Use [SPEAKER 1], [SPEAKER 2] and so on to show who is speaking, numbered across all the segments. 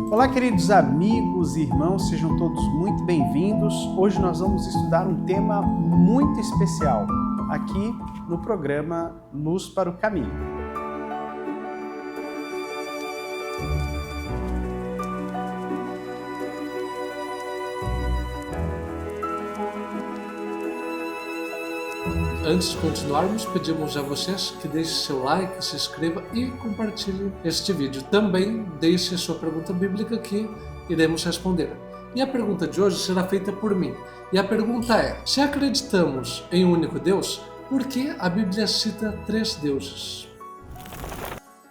[SPEAKER 1] Olá, queridos amigos e irmãos, sejam todos muito bem-vindos. Hoje nós vamos estudar um tema muito especial aqui no programa Luz para o Caminho.
[SPEAKER 2] Antes de continuarmos, pedimos a vocês que deixem seu like, se inscreva e compartilhe este vídeo. Também deixe sua pergunta bíblica que iremos responder. E a pergunta de hoje será feita por mim. E a pergunta é: se acreditamos em um único Deus, por que a Bíblia cita 3 deuses?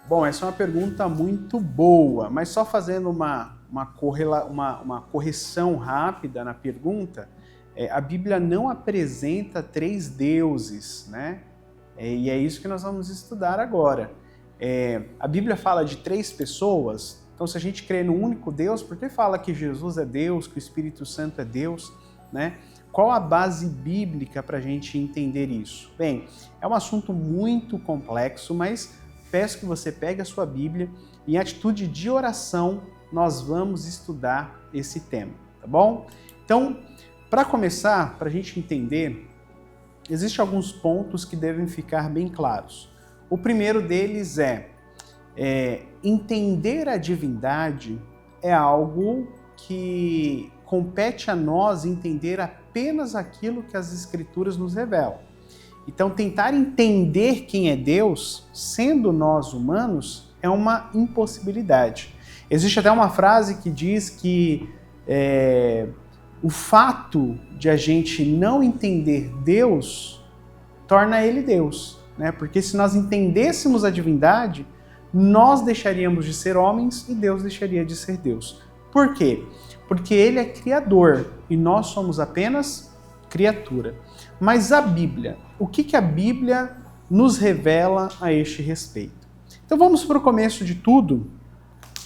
[SPEAKER 1] Bom, essa é uma pergunta muito boa, mas só fazendo uma correção rápida na pergunta, a Bíblia não apresenta 3 deuses, né? E é isso que nós vamos estudar agora. A Bíblia fala de 3 pessoas, então se a gente crê no único Deus, por que fala que Jesus é Deus, que o Espírito Santo é Deus, né? Qual a base bíblica para a gente entender isso? Bem, é um assunto muito complexo, mas peço que você pegue a sua Bíblia e em atitude de oração nós vamos estudar esse tema, tá bom? Então, para começar, para a gente entender, existem alguns pontos que devem ficar bem claros. O primeiro deles é entender a divindade é algo que compete a nós entender apenas aquilo que as Escrituras nos revelam. Então, tentar entender quem é Deus, sendo nós humanos, é uma impossibilidade. Existe até uma frase que diz que o fato de a gente não entender Deus torna ele Deus, né? Porque se nós entendêssemos a divindade, nós deixaríamos de ser homens e Deus deixaria de ser Deus. Por quê? Porque ele é criador e nós somos apenas criatura. Mas a Bíblia, o que a Bíblia nos revela a este respeito? Então vamos para o começo de tudo.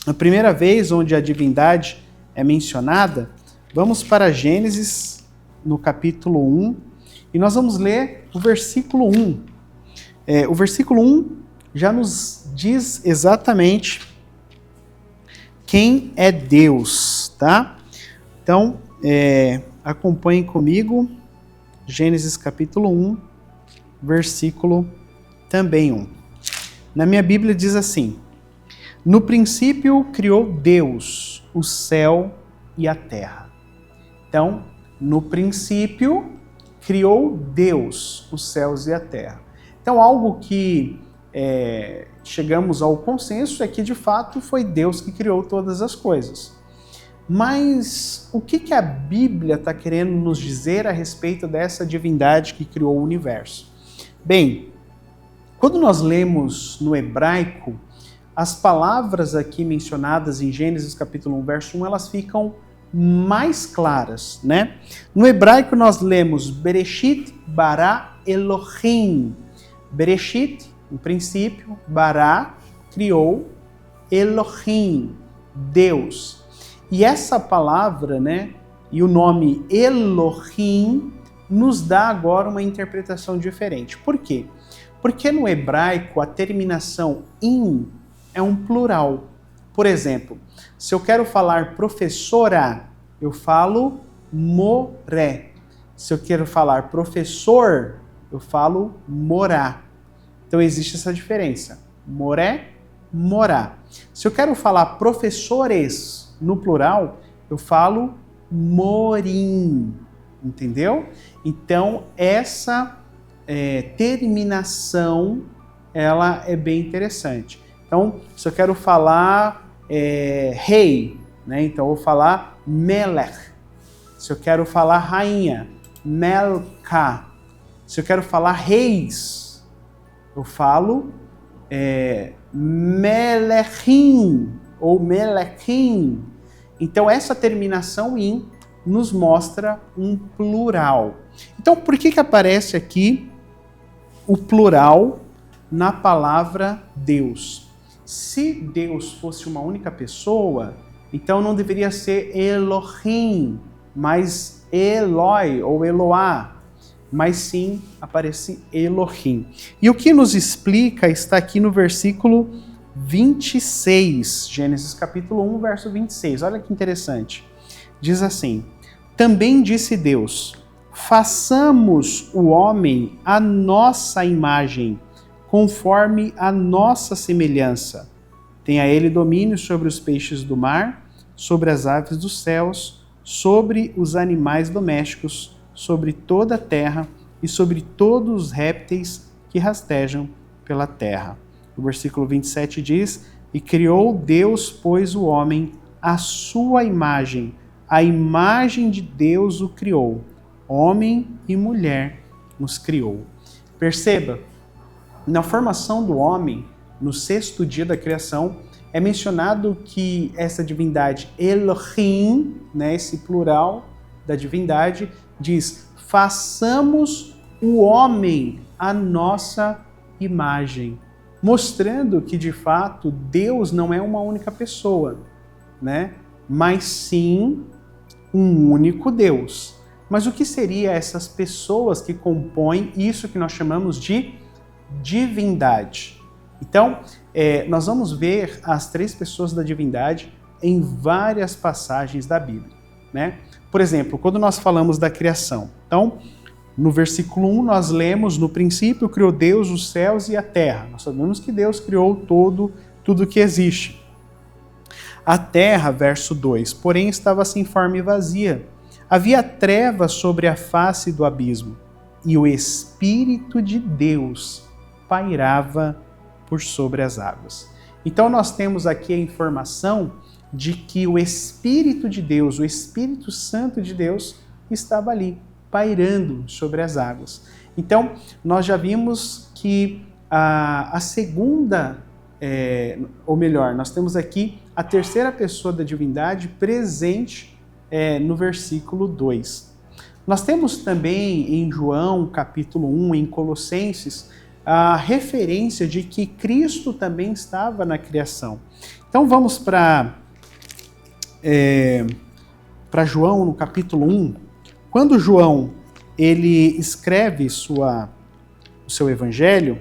[SPEAKER 1] A primeira vez onde a divindade é mencionada, vamos para Gênesis, no capítulo 1, e nós vamos ler o versículo 1. O versículo 1 já nos diz exatamente quem é Deus, tá? Então, acompanhem comigo, Gênesis capítulo 1, versículo também 1. Na minha Bíblia diz assim: no princípio criou Deus o céu e a terra. Então, no princípio, criou Deus os céus e a terra. Então, algo que chegamos ao consenso é que, de fato, foi Deus que criou todas as coisas. Mas o que a Bíblia está querendo nos dizer a respeito dessa divindade que criou o universo? Bem, quando nós lemos no hebraico, as palavras aqui mencionadas em Gênesis capítulo 1, verso 1, elas ficam mais claras, né? No hebraico nós lemos Bereshit bara Elohim. Bereshit, no princípio, bara, criou, Elohim, Deus. E essa palavra, né, e o nome Elohim nos dá agora uma interpretação diferente. Por quê? Porque no hebraico a terminação in é um plural. Por exemplo, se eu quero falar professora, eu falo moré. Se eu quero falar professor, eu falo morá. Então existe essa diferença. Moré, morá. Se eu quero falar professores no plural, eu falo morim. Entendeu? Então essa terminação, ela é bem interessante. Então, se eu quero falar rei, né? Então eu vou falar melech. Se eu quero falar rainha, melka. Se eu quero falar reis, eu falo melechim ou melechim. Então essa terminação in nos mostra um plural. Então por que aparece aqui o plural na palavra Deus? Se Deus fosse uma única pessoa, então não deveria ser Elohim, mas Eloi ou Eloá, mas sim aparece Elohim. E o que nos explica está aqui no versículo 26. Gênesis capítulo 1, verso 26. Olha que interessante. Diz assim: também disse Deus: façamos o homem à nossa imagem, conforme a nossa semelhança. Tenha ele domínio sobre os peixes do mar, sobre as aves dos céus, sobre os animais domésticos, sobre toda a terra e sobre todos os répteis que rastejam pela terra. O versículo 27 diz: e criou Deus, pois, o homem à sua imagem, a imagem de Deus o criou, homem e mulher nos criou. Perceba, na formação do homem, no 6º dia da criação, é mencionado que essa divindade Elohim, né, esse plural da divindade, diz: façamos o homem à nossa imagem, mostrando que de fato Deus não é uma única pessoa, né, mas sim um único Deus. Mas o que seriam essas pessoas que compõem isso que nós chamamos de divindade? Então, nós vamos ver as 3 pessoas da divindade em várias passagens da Bíblia, né? Por exemplo, quando nós falamos da criação, então, no versículo 1 nós lemos: no princípio criou Deus os céus e a terra. Nós sabemos que Deus criou tudo que existe. A terra, verso 2, porém estava sem forma e vazia. Havia trevas sobre a face do abismo, e o Espírito de Deus pairava por sobre as águas. Então nós temos aqui a informação de que o Espírito de Deus, o Espírito Santo de Deus, estava ali, pairando sobre as águas. Então nós já vimos que a segunda, ou melhor, nós temos aqui a 3ª pessoa da divindade presente no versículo 2. Nós temos também em João capítulo 1, em Colossenses, a referência de que Cristo também estava na criação. Então vamos para João no capítulo 1. Quando João ele escreve o seu evangelho,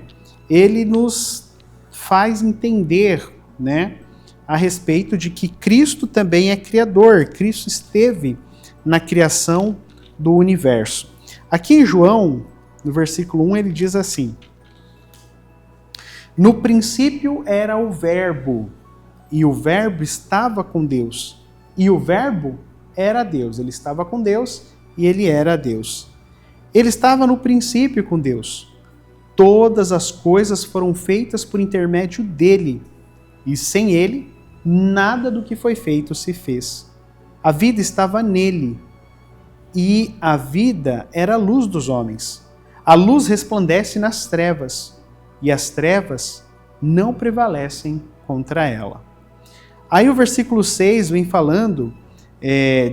[SPEAKER 1] ele nos faz entender, né, a respeito de que Cristo também é criador. Cristo esteve na criação do universo. Aqui em João, no versículo 1, ele diz assim: no princípio era o Verbo, e o Verbo estava com Deus, e o Verbo era Deus. Ele estava com Deus e ele era Deus. Ele estava no princípio com Deus. Todas as coisas foram feitas por intermédio dele, e sem ele, nada do que foi feito se fez. A vida estava nele, e a vida era a luz dos homens. A luz resplandece nas trevas, e as trevas não prevalecem contra ela. Aí o versículo 6 vem falando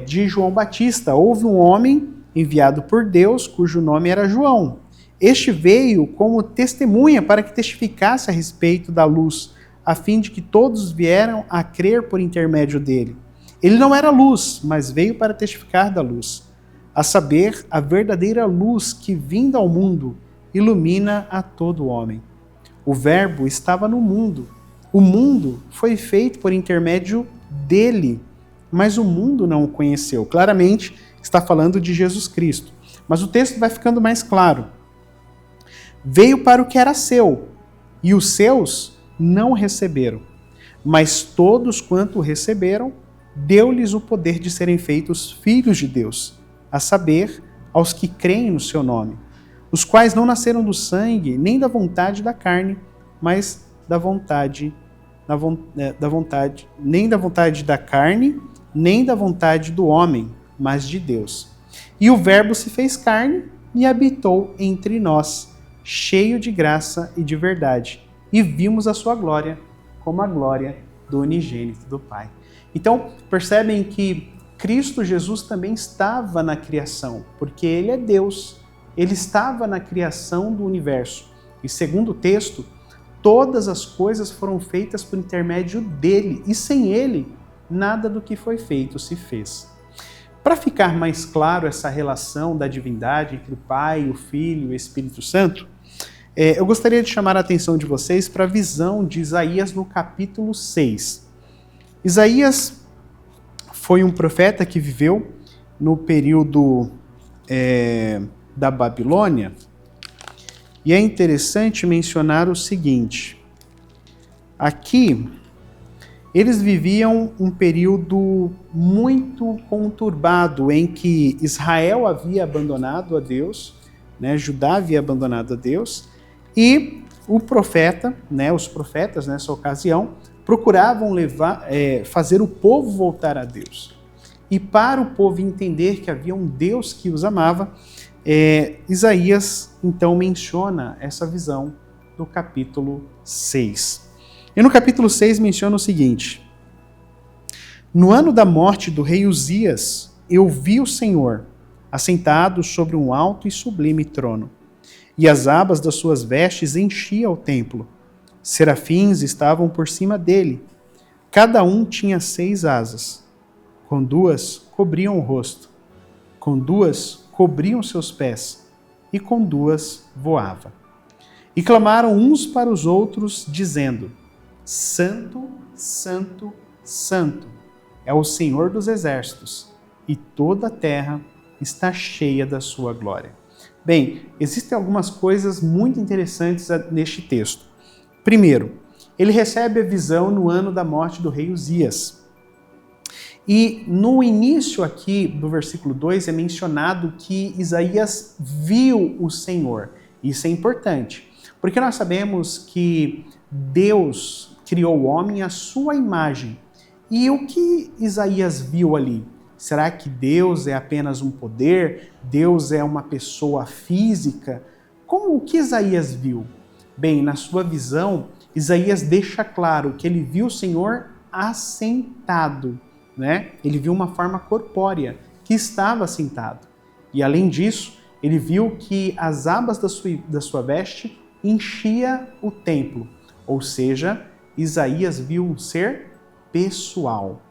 [SPEAKER 1] de João Batista. Houve um homem enviado por Deus, cujo nome era João. Este veio como testemunha para que testificasse a respeito da luz, a fim de que todos vieram a crer por intermédio dele. Ele não era luz, mas veio para testificar da luz, a saber, a verdadeira luz que, vinda ao mundo, ilumina a todo homem. O Verbo estava no mundo. O mundo foi feito por intermédio dele, mas o mundo não o conheceu. Claramente está falando de Jesus Cristo. Mas o texto vai ficando mais claro. Veio para o que era seu, e os seus não o receberam. Mas todos quanto o receberam, deu-lhes o poder de serem feitos filhos de Deus, a saber, aos que creem no seu nome, os quais não nasceram do sangue, nem da vontade da carne, mas nem da vontade da carne, nem da vontade do homem, mas de Deus. E o Verbo se fez carne e habitou entre nós, cheio de graça e de verdade, e vimos a sua glória, como a glória do unigênito do Pai. Então, percebem que Cristo Jesus também estava na criação, porque ele é Deus. Ele estava na criação do universo. E segundo o texto, todas as coisas foram feitas por intermédio dele, e sem ele, nada do que foi feito se fez. Para ficar mais claro essa relação da divindade entre o Pai, o Filho e o Espírito Santo, Eu gostaria de chamar a atenção de vocês para a visão de Isaías no capítulo 6. Isaías foi um profeta que viveu no período da Babilônia, e é interessante mencionar o seguinte: aqui eles viviam um período muito conturbado em que Israel havia abandonado a Deus, né, Judá havia abandonado a Deus, e o profeta, né, os profetas nessa ocasião procuravam fazer o povo voltar a Deus. E para o povo entender que havia um Deus que os amava, Isaías então menciona essa visão do capítulo 6. E no capítulo 6 menciona o seguinte: no ano da morte do rei Uzias, eu vi o Senhor assentado sobre um alto e sublime trono, e as abas das suas vestes enchiam o templo. Serafins estavam por cima dele. Cada um tinha 6 asas. Com 2 cobriam o rosto, com 2 cobriam seus pés, e com 2 voava. E clamaram uns para os outros, dizendo: Santo, Santo, Santo é o Senhor dos exércitos, e toda a terra está cheia da sua glória. Bem, existem algumas coisas muito interessantes neste texto. Primeiro, ele recebe a visão no ano da morte do rei Uzias. E no início aqui do versículo 2 é mencionado que Isaías viu o Senhor. Isso é importante, porque nós sabemos que Deus criou o homem à sua imagem. E o que Isaías viu ali? Será que Deus é apenas um poder? Deus é uma pessoa física? O que Isaías viu? Bem, na sua visão, Isaías deixa claro que ele viu o Senhor assentado, né? Ele viu uma forma corpórea, que estava assentado. E além disso, ele viu que as abas da sua veste enchia o templo. Ou seja, Isaías viu um ser pessoal.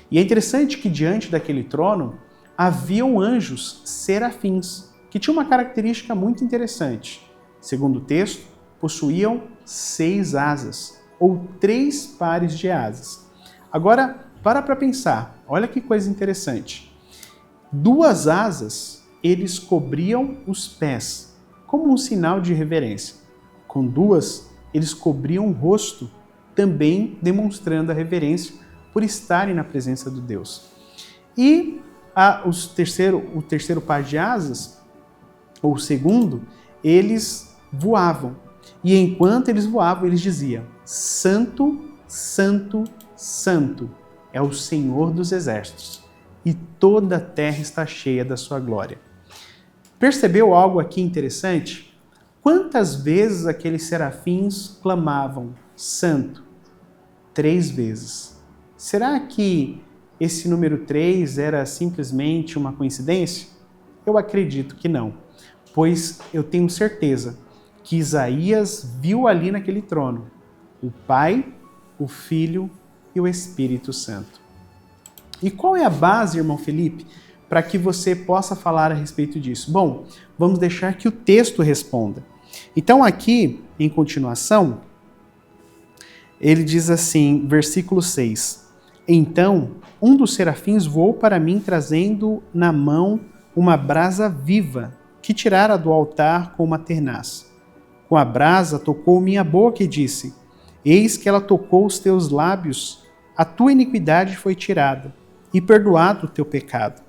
[SPEAKER 1] E é interessante que diante daquele trono haviam anjos serafins, que tinham uma característica muito interessante. Segundo o texto, possuíam 6 asas, ou 3 pares de asas. Agora, para pensar, olha que coisa interessante. 2 asas, eles cobriam os pés, como um sinal de reverência. Com 2, eles cobriam o rosto, também demonstrando a reverência por estarem na presença do Deus. E o terceiro par de asas, ou o segundo, eles voavam. E enquanto eles voavam, eles diziam: Santo, Santo, Santo é o Senhor dos exércitos, e toda a terra está cheia da sua glória. Percebeu algo aqui interessante? Quantas vezes aqueles serafins clamavam Santo? 3 vezes. Será que esse número 3 era simplesmente uma coincidência? Eu acredito que não, pois eu tenho certeza que Isaías viu ali naquele trono o Pai, o Filho e o Espírito Santo. E qual é a base, irmão Felipe, para que você possa falar a respeito disso? Bom, vamos deixar que o texto responda. Então aqui, em continuação, ele diz assim, versículo 6: Então um dos serafins voou para mim trazendo na mão uma brasa viva que tirara do altar com uma tenaz. Com a brasa tocou minha boca e disse: Eis que ela tocou os teus lábios, a tua iniquidade foi tirada, e perdoado o teu pecado.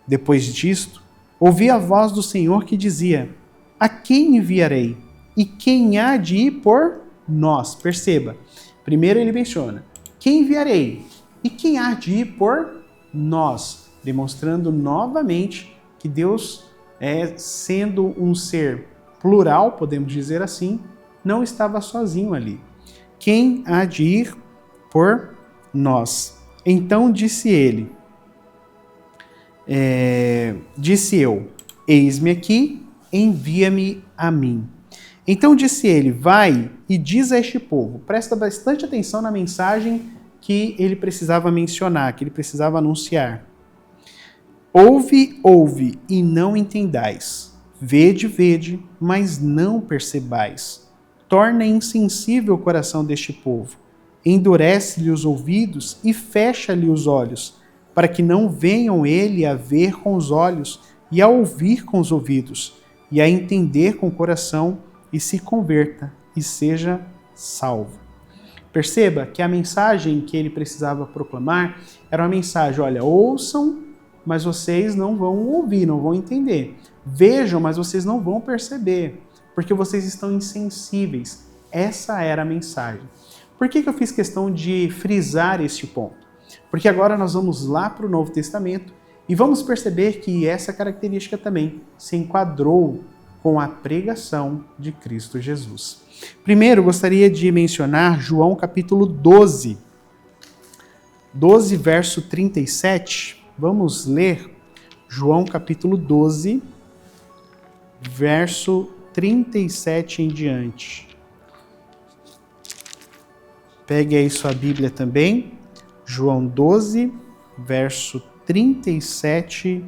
[SPEAKER 1] Depois disto, ouvi a voz do Senhor que dizia: A quem enviarei? E quem há de ir por nós? Perceba, primeiro ele menciona: Quem enviarei? E quem há de ir por nós? Demonstrando novamente que Deus, sendo um ser plural, podemos dizer assim, não estava sozinho ali. Quem há de ir por nós? Então disse ele, disse eu, eis-me aqui, envia-me a mim. Então disse ele, vai e diz a este povo, presta bastante atenção na mensagem que ele precisava mencionar, que ele precisava anunciar. Ouve, ouve, e não entendais. Vede, vede, mas não percebais. Torna insensível o coração deste povo. Endurece-lhe os ouvidos e fecha-lhe os olhos, para que não venham ele a ver com os olhos e a ouvir com os ouvidos, e a entender com o coração, e se converta e seja salvo. Perceba que a mensagem que ele precisava proclamar era uma mensagem, olha, ouçam, mas vocês não vão ouvir, não vão entender. Vejam, mas vocês não vão perceber, porque vocês estão insensíveis. Essa era a mensagem. Por que eu fiz questão de frisar este ponto? Porque agora nós vamos lá para o Novo Testamento e vamos perceber que essa característica também se enquadrou com a pregação de Cristo Jesus. Primeiro, gostaria de mencionar João capítulo 12. 12, verso 37. Vamos ler João capítulo 12, verso 37 em diante. Pegue aí sua Bíblia também. João 12, verso 37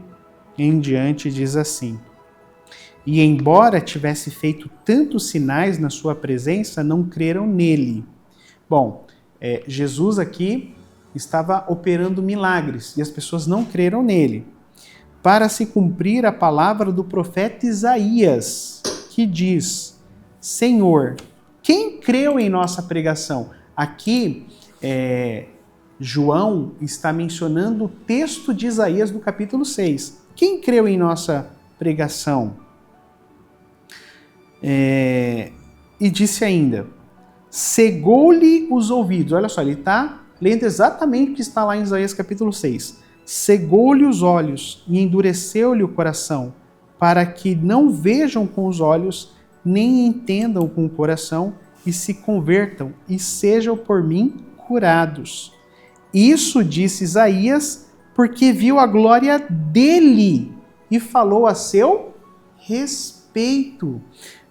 [SPEAKER 1] em diante diz assim: E embora tivesse feito tantos sinais na sua presença, não creram nele. Bom, Jesus aqui estava operando milagres e as pessoas não creram nele. Para se cumprir a palavra do profeta Isaías, que diz: Senhor, quem creu em nossa pregação? Aqui, João está mencionando o texto de Isaías do capítulo 6. Quem creu em nossa pregação? E disse ainda, cegou-lhe os ouvidos. Olha só, ele está lendo exatamente o que está lá em Isaías capítulo 6. Cegou-lhe os olhos e endureceu-lhe o coração, para que não vejam com os olhos, nem entendam com o coração, e se convertam e sejam por mim curados. Isso disse Isaías, porque viu a glória dele e falou a seu respeito.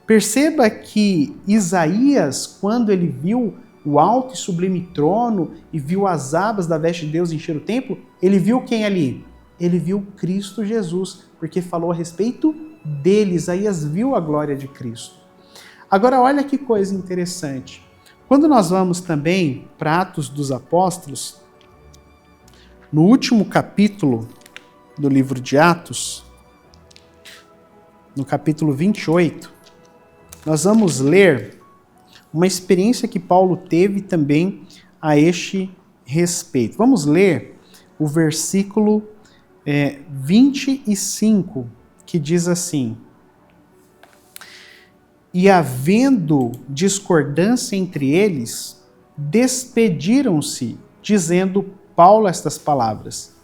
[SPEAKER 1] Perceba que Isaías, quando ele viu o alto e sublime trono e viu as abas da veste de Deus encher o templo, ele viu quem ali? Ele viu Cristo Jesus, porque falou a respeito dele. Isaías viu a glória de Cristo. Agora, olha que coisa interessante. Quando nós vamos também para Atos dos Apóstolos, no último capítulo do livro de Atos, no capítulo 28, nós vamos ler uma experiência que Paulo teve também a este respeito. Vamos ler o versículo 25, que diz assim: E havendo discordância entre eles, despediram-se, dizendo Paulo estas palavras: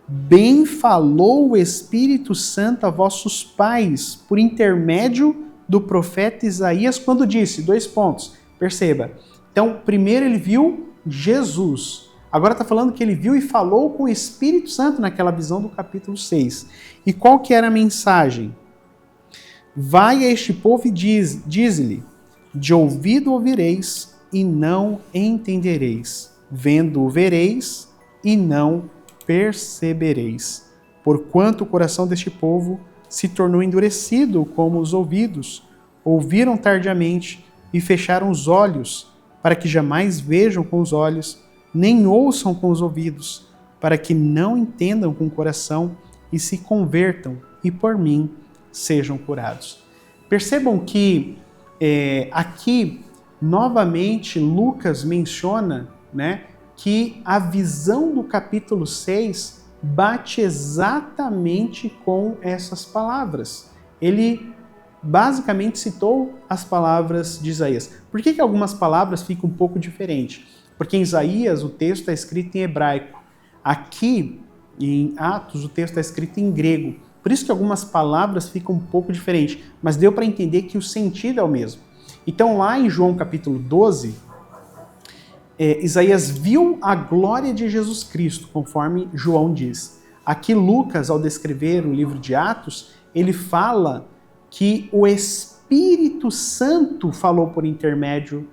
[SPEAKER 1] Bem falou o Espírito Santo a vossos pais, por intermédio do profeta Isaías, quando disse, 2 pontos, perceba. Então, primeiro ele viu Jesus. Agora está falando que ele viu e falou com o Espírito Santo naquela visão do capítulo 6. E qual que era a mensagem? Vai a este povo e diz-lhe, de ouvido ouvireis e não entendereis, vendo vereis e não percebereis. Porquanto o coração deste povo se tornou endurecido como os ouvidos, ouviram tardiamente e fecharam os olhos, para que jamais vejam com os olhos, nem ouçam com os ouvidos, para que não entendam com o coração e se convertam e por mim sejam curados. Percebam que aqui, novamente, Lucas menciona, que a visão do capítulo 6 bate exatamente com essas palavras. Ele basicamente citou as palavras de Isaías. Por que algumas palavras ficam um pouco diferentes? Porque em Isaías o texto está escrito em hebraico. Aqui, em Atos, o texto está escrito em grego. Por isso que algumas palavras ficam um pouco diferentes, mas deu para entender que o sentido é o mesmo. Então lá em João capítulo 12, Isaías viu a glória de Jesus Cristo, conforme João diz. Aqui Lucas, ao descrever o livro de Atos, ele fala que o Espírito Santo falou por intermédio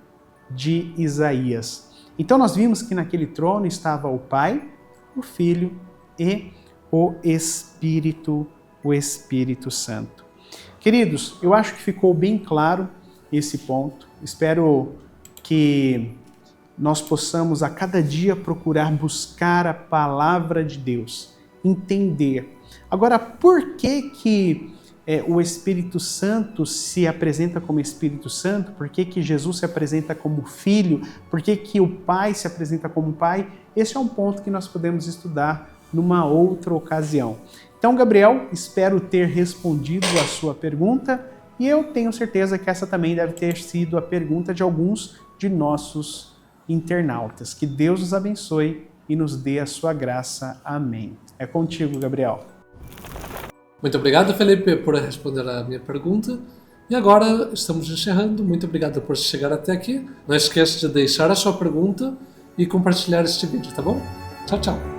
[SPEAKER 1] de Isaías. Então nós vimos que naquele trono estava o Pai, o Filho e o Espírito Santo. Queridos, eu acho que ficou bem claro esse ponto. Espero que nós possamos a cada dia procurar buscar a palavra de Deus, entender. Agora, por que o Espírito Santo se apresenta como Espírito Santo? Por que Jesus se apresenta como Filho? Por que o Pai se apresenta como Pai? Esse é um ponto que nós podemos estudar numa outra ocasião. Então, Gabriel, espero ter respondido a sua pergunta e eu tenho certeza que essa também deve ter sido a pergunta de alguns de nossos internautas. Que Deus os abençoe e nos dê a sua graça. Amém. É contigo, Gabriel.
[SPEAKER 2] Muito obrigado, Felipe, por responder a minha pergunta. E agora estamos encerrando. Muito obrigado por chegar até aqui. Não esqueça de deixar a sua pergunta e compartilhar este vídeo, tá bom? Tchau, tchau.